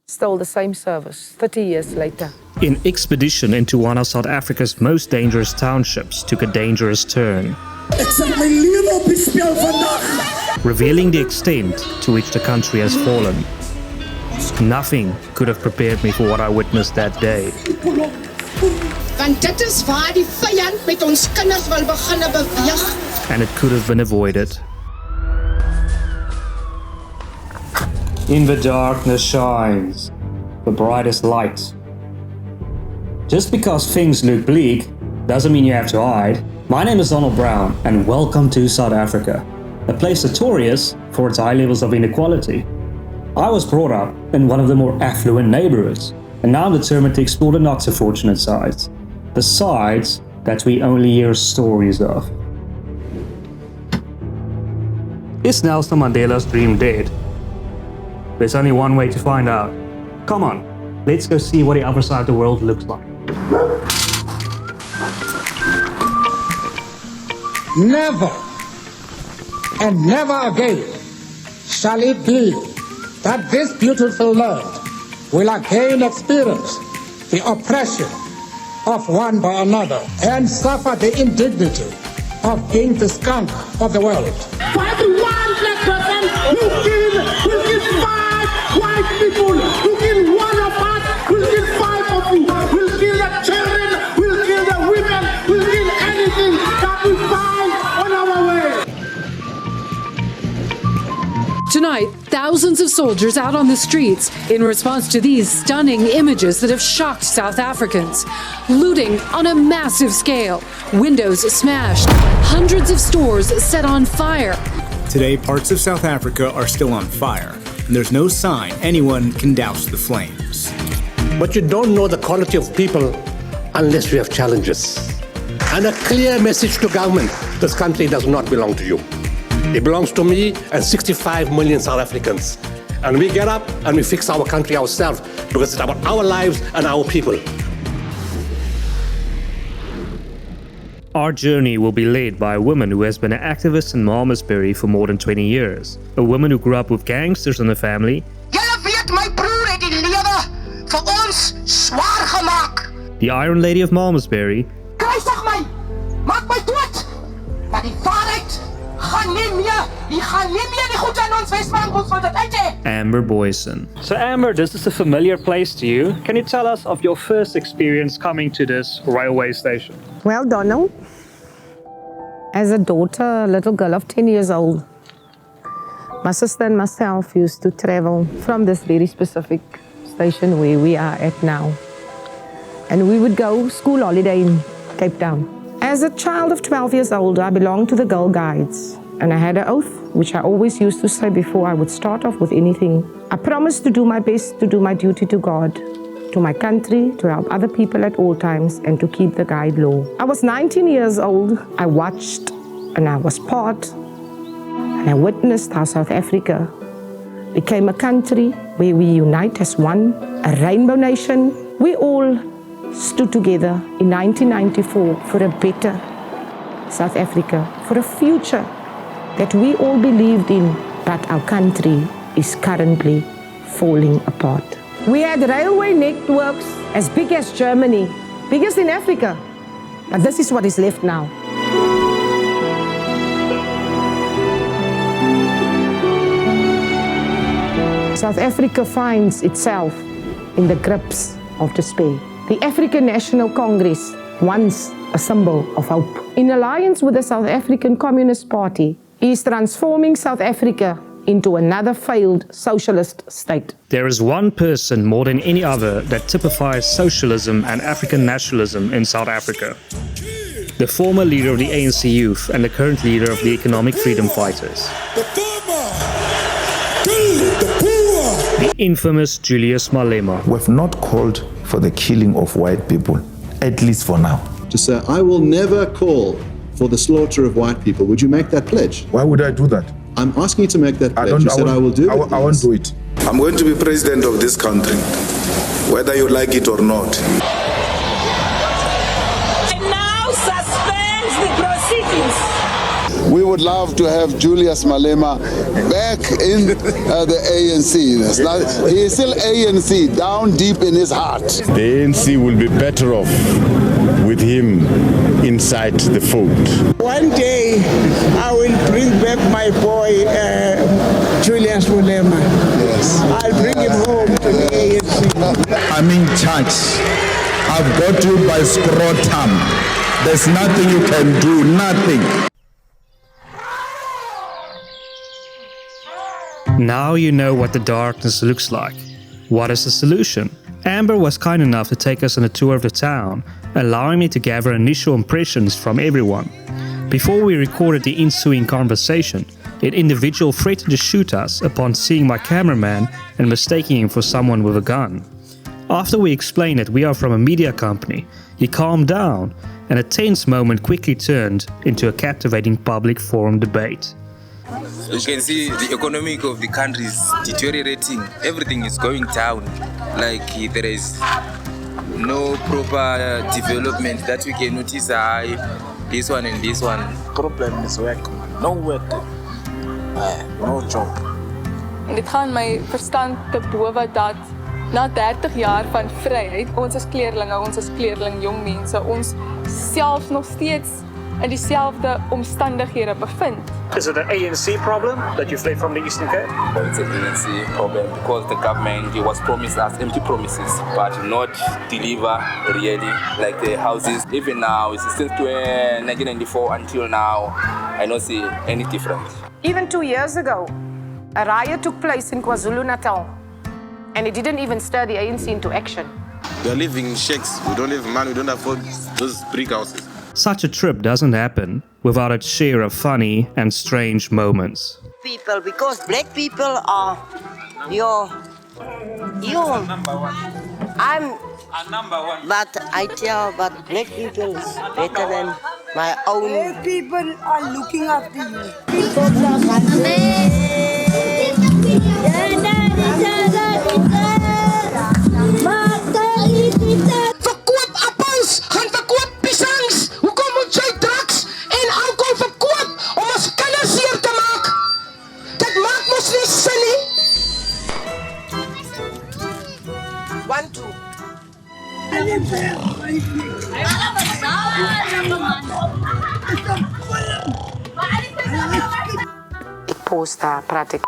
Still the same service, 30 years later. An expedition into one of South Africa's most dangerous townships took a dangerous turn, revealing the extent to which the country has fallen. Nothing could have prepared me for what I witnessed that day. Want dit is waar die vyand met ons kinders wil begin beweeg. And it could have been avoided. In the darkness shines the brightest light. Just because things look bleak doesn't mean you have to hide. My name is Donald Brown, and welcome to South Africa, a place notorious for its high levels of inequality. I was brought up in one of the more affluent neighborhoods, and now I'm determined to explore the not so fortunate sides, the sides that we only hear stories of. Is Nelson Mandela's dream dead? There's only one way to find out. Come on, let's go see what the other side of the world looks like. Never and never again shall it be that this beautiful land will again experience the oppression of one by another and suffer the indignity of being the skunk of the world. For every one black person who kill 5 white people, who kill one of us, will kill 5 of you, will kill the children, will kill the women, will kill anything that we find on our way. Tonight, thousands of soldiers out on the streets in response to these stunning images that have shocked South Africans. Looting on a massive scale, windows smashed, hundreds of stores set on fire. Today, parts of South Africa are still on fire, and there's no sign anyone can douse the flames. But you don't know the quality of people unless you have challenges. And a clear message to government: this country does not belong to you. It belongs to me and 65 million South Africans. And we get up and we fix our country ourselves, because it's about our lives and our people. Our journey will be led by a woman who has been an activist in Malmesbury for more than 20 years. A woman who grew up with gangsters in the family. Julle weet my broer het die lewe vir ons swaar gemaak. The Iron Lady of Malmesbury. Kruisig my, maak my dood. Maar die waarheid gaan nie meer die goed aan ons Wesbank ons van dit uit hê. Amber Boyson. So Amber, this is a familiar place to you. Can you tell us of your first experience coming to this railway station? Well, Donald, as a daughter, a little girl of 10 years old, my sister and myself used to travel from this very specific station where we are at now. And we would go school holiday in Cape Town. As a child of 12 years old, I belonged to the Girl Guides. And I had an oath, which I always used to say before I would start off with anything. I promised to do my best to do my duty to God, to my country, to help other people at all times, and to keep the guide law. I was 19 years old. I watched and I was part and I witnessed how South Africa became a country where we unite as one, a rainbow nation. We all stood together in 1994 for a better South Africa, for a future that we all believed in, but our country is currently falling apart. We had railway networks as big as Germany, biggest in Africa, but this is what is left now. South Africa finds itself in the grips of despair. The African National Congress, once a symbol of hope, in alliance with the South African Communist Party, is transforming South Africa into another failed socialist state. There is one person more than any other that typifies socialism and African nationalism in South Africa. The former leader of the ANC Youth and the current leader of the Economic Freedom Fighters. The infamous Julius Malema. We have not called for the killing of white people, at least for now. To say, I will never call for the slaughter of white people. Would you make that pledge? Why would I do that? I'm asking you to make that pledge. You said I will do it. I won't do it. I'm going to be president of this country, whether you like it or not. I now suspend the proceedings. we would love to have Julius Malema back in the ANC. He is still ANC, down deep in his heart. The ANC will be better off with him inside the fold. One day I will bring back my boy Julius Malema. Yes. I'll bring him home to the ANC. I'm in charge. I've got you by scrotum. There's nothing you can do, nothing. Now you know what the darkness looks like. What is the solution? Amber was kind enough to take us on a tour of the town, allowing me to gather initial impressions from everyone. Before we recorded the ensuing conversation, an individual threatened to shoot us upon seeing my cameraman and mistaking him for someone with a gun. After we explained that we are from a media company, he calmed down, and a tense moment quickly turned into a captivating public forum debate. You can see the economy of the country is deteriorating. Everything is going down. Like there is no proper development that we can notice. This one and this one. Problem is work. No work. No job. En dit gaan my verstand te bowe dat na 30 jaar van vryheid, ons as kleerling jong mense, ons self nog steeds in dieselfde omstandighede bevind. Is it an ANC problem that you fled from the Eastern Cape? It's an ANC problem because the government was promised us empty promises, but not deliver really, like the houses. Even now, it's since 1994 until now, I don't see any difference. Even 2 years ago, a riot took place in KwaZulu-Natal, and it didn't even stir the ANC into action. We are living in shacks. We don't have money. We don't afford those brick houses. Such a trip doesn't happen without its share of funny and strange moments. People, because black people are I'm number one. But I tell, but black people is better than my own. Black people are looking after you. Verkoop appels, gaan verkoop piesangs. Hoekom moet jy drugs en alcohol verkoop om ons kinders seer te maak? Dit maak mos nie sin nie. 1, 2. Posta praat ek.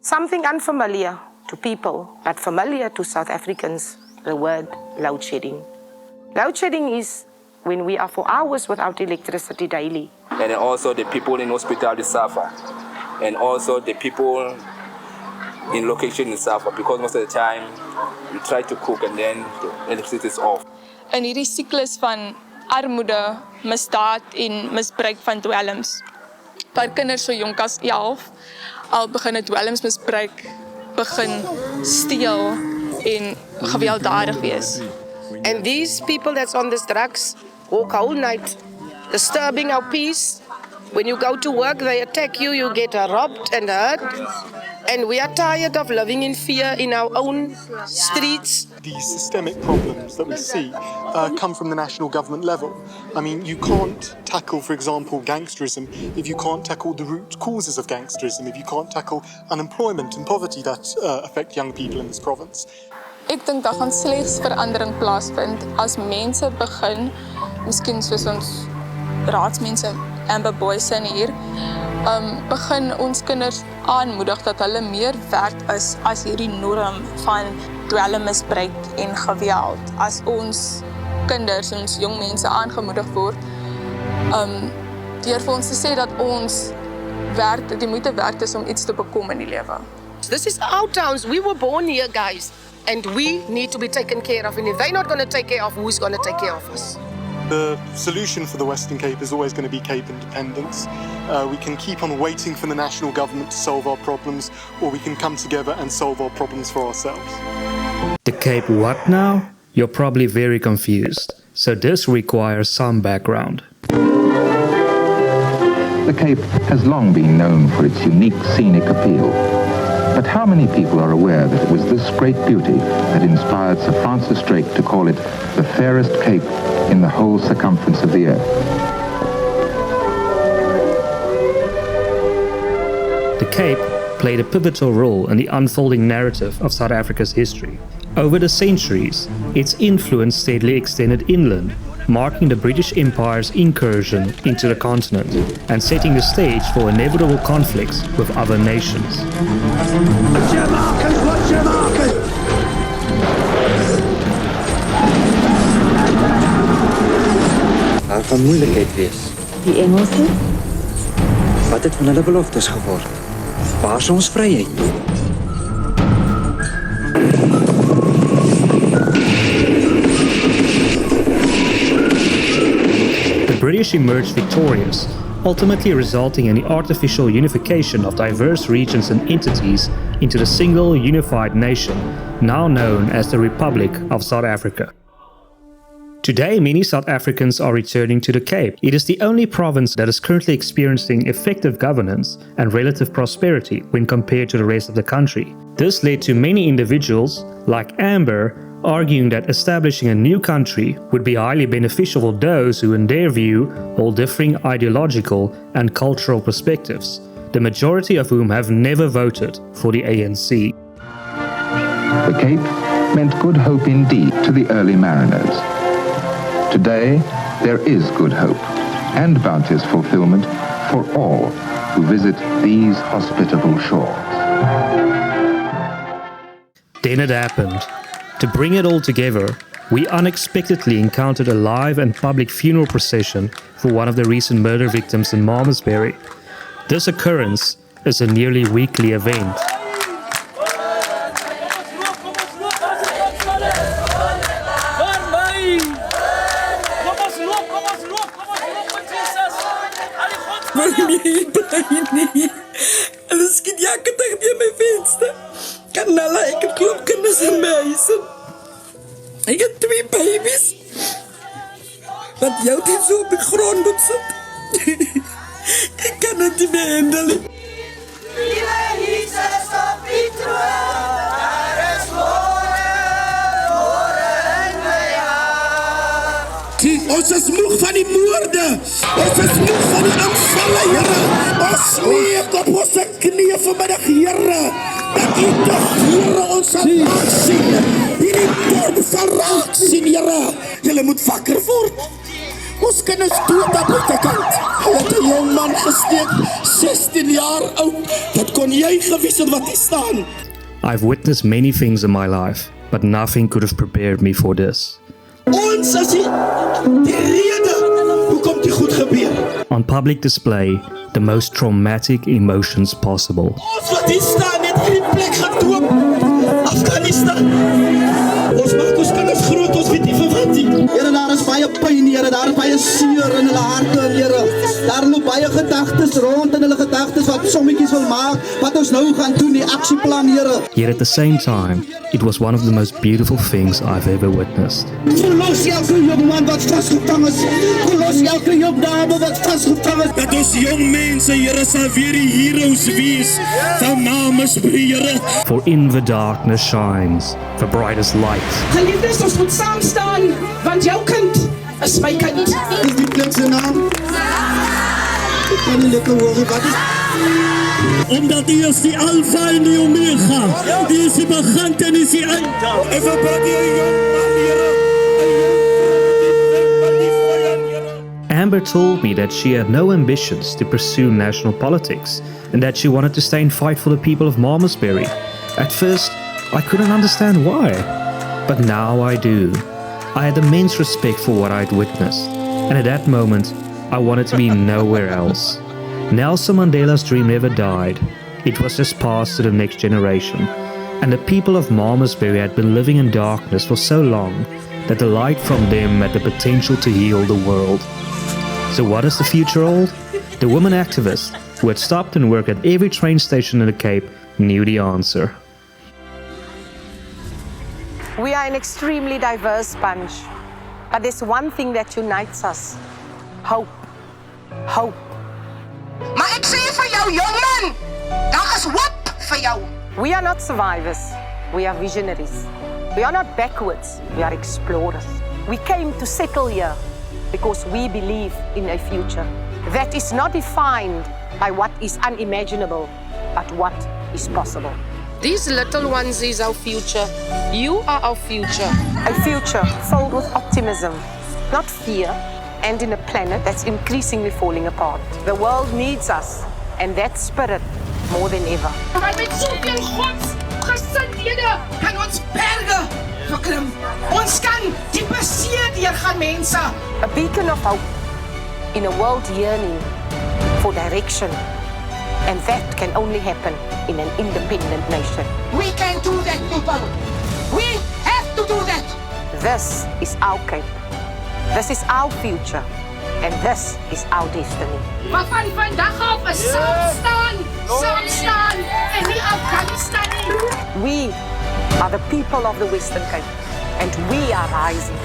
Something unfamiliar to people, but familiar to South Africans, the word load shedding. Load shedding is when we are for hours without electricity daily. And also the people in hospitality suffer. And also the people in location suffer because most of the time we try to cook and then the electricity is off. In hierdie siklus van armoede, misdaad en misbruik van dwelms. Paar kinders so jonk as 11 al begin dwelmsmisbruik, begin steel en gewelddadig wees. And these people that's on these drugs walk whole night, disturbing our peace. When you go to work, they attack you, you get robbed and hurt. And we are tired of living in fear in our own streets. The systemic problems that we see come from the national government level. I mean, you can't tackle, for example, gangsterism if you can't tackle the root causes of gangsterism, if you can't tackle unemployment and poverty that affect young people in this province. Ek dink daar gaan slegs verandering plaasvind as mense begin, miskien soos ons raadsmense Amber Boysen hier, begin ons kinders aanmoedig dat hulle meer werd is as hierdie norm van dwelmmisbruik en geweld. As ons kinders, ons jong mense aangemoedig word, deur vir ons te sê dat ons werd, die moeite werd is om iets te bekom in die lewe. This is our towns. We were born here, guys. And we need to be taken care of. And if they're not going to take care of, who's going to take care of us? The solution for the Western Cape is always going to be Cape independence. We can keep on waiting for the national government to solve our problems, or we can come together and solve our problems for ourselves. The Cape what now? You're probably very confused, so this requires some background. The Cape has long been known for its unique scenic appeal. But how many people are aware that it was this great beauty that inspired Sir Francis Drake to call it the fairest cape in the whole circumference of the earth? Cape played a pivotal role in the unfolding narrative of South Africa's history. Over the centuries, its influence steadily extended inland, marking the British Empire's incursion into the continent and setting the stage for inevitable conflicts with other nations. Watch your markers, watch your markers! Daar gaan moeilikheid wees. Die Engelse? Wat het van hulle beloftes geword? Waar is ons vryheid? The British emerged victorious, ultimately resulting in the artificial unification of diverse regions and entities into the single unified nation, now known as the Republic of South Africa. Today, many South Africans are returning to the Cape. It is the only province that is currently experiencing effective governance and relative prosperity when compared to the rest of the country. This led to many individuals, like Amber, arguing that establishing a new country would be highly beneficial for those who, in their view, hold differing ideological and cultural perspectives, the majority of whom have never voted for the ANC. The Cape meant good hope indeed to the early mariners. Today, there is good hope and bounteous fulfillment for all who visit these hospitable shores. Then it happened. To bring it all together, we unexpectedly encountered a live and public funeral procession for one of the recent murder victims in Malmesbury. This occurrence is a nearly weekly event. En dan schiet jakken tegen bij mijn venster. Kanala, ik heb klopkinders in mijn huizen. Ik heb 2 baby's. Want jou die zo op de grond moet zitten. Ik kan het niet meer handelen. Ons is moeg van die moorde. Ons is moeg van die aanvallen, Here. Ons smeek op onze knieën vanmiddag, Here. Dat u toch, Here, ons sal raak sien. Hierdie dorp sal raak sien, Here. Julle moet wakker word. Ons kinders dood aan buitekant. Hulle het 'n jong man gesteek, 16 jaar oud. Dat kon jy gewys het wat hier staan. I've witnessed many things in my life, but nothing could have prepared me for this. Ons is die rede hoekom dit goed gebeur. On public display, the most traumatic emotions possible. Ons wat hier staan het hierdie plek gedoop. Afghanistan. Ons maak ons kinders groot, ons weet nie vir wat nie. Here, daar is baie pyn, Here, daar is baie seer in hulle harte, Here. Daar loop baie gedagtes rond in hulle gedagtes wat sommetjies wil maak, wat ons nou gaan doen, die aksieplan, Here. Yet at the same time, it was one of the most beautiful things I've ever witnessed. Verlos elke jong man wat vasgevang is. Verlos elke jong dame wat vasgevang is. Dat ons jong mense, Here, sal weer die heroes wees. Van Malmesbury, Here. For in the darkness shines the brightest light. Geliefdes, ons moet saam staan, want jou kind is my kind. Is die plek se naam? Ik kan niet lekker horen, wat is... Omdat u is die Alpha en die Omega. U is die begin en u is die eind. En verbring jy jong man, Here. Amber told me that she had no ambitions to pursue national politics and that she wanted to stay and fight for the people of Malmesbury. At first, I couldn't understand why, but now I do. I had immense respect for what I'd witnessed, and at that moment, I wanted to be nowhere else. Nelson Mandela's dream never died. It was just passed to the next generation, and the people of Malmesbury had been living in darkness for so long that the light from them had the potential to heal the world. So what does the future hold? The woman activist, who had stopped and worked at every train station in the Cape, knew the answer. We are an extremely diverse bunch, but there's one thing that unites us. Hope. Hope. Maar ek sê vir jou, jong man, daar is hoop vir jou. We are not survivors, we are visionaries. We are not backwards, we are explorers. We came to settle here because we believe in a future that is not defined by what is unimaginable, but what is possible. These little ones is our future. You are our future. A future filled with optimism, not fear, and in a planet that's increasingly falling apart. The world needs us, and that spirit more than ever. Maar met zoveel godsgesindhede kan ons berge verklim. Ons kan diepe see deurgaan, mense. A beacon of hope in a world yearning for direction. And that can only happen in an independent nation. We can do that, people. We have to do that. This is our Cape. This is our future. And this is our destiny. Maar van vandag af is saam staan en nie Afghanistan nie. We are the people of the Western Cape. And we are rising.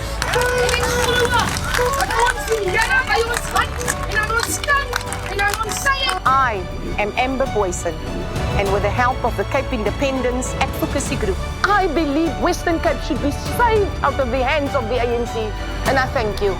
I am Amber Boyson, and with the help of the Cape Independence Advocacy Group, I believe Western Cape should be saved out of the hands of the ANC, and I thank you.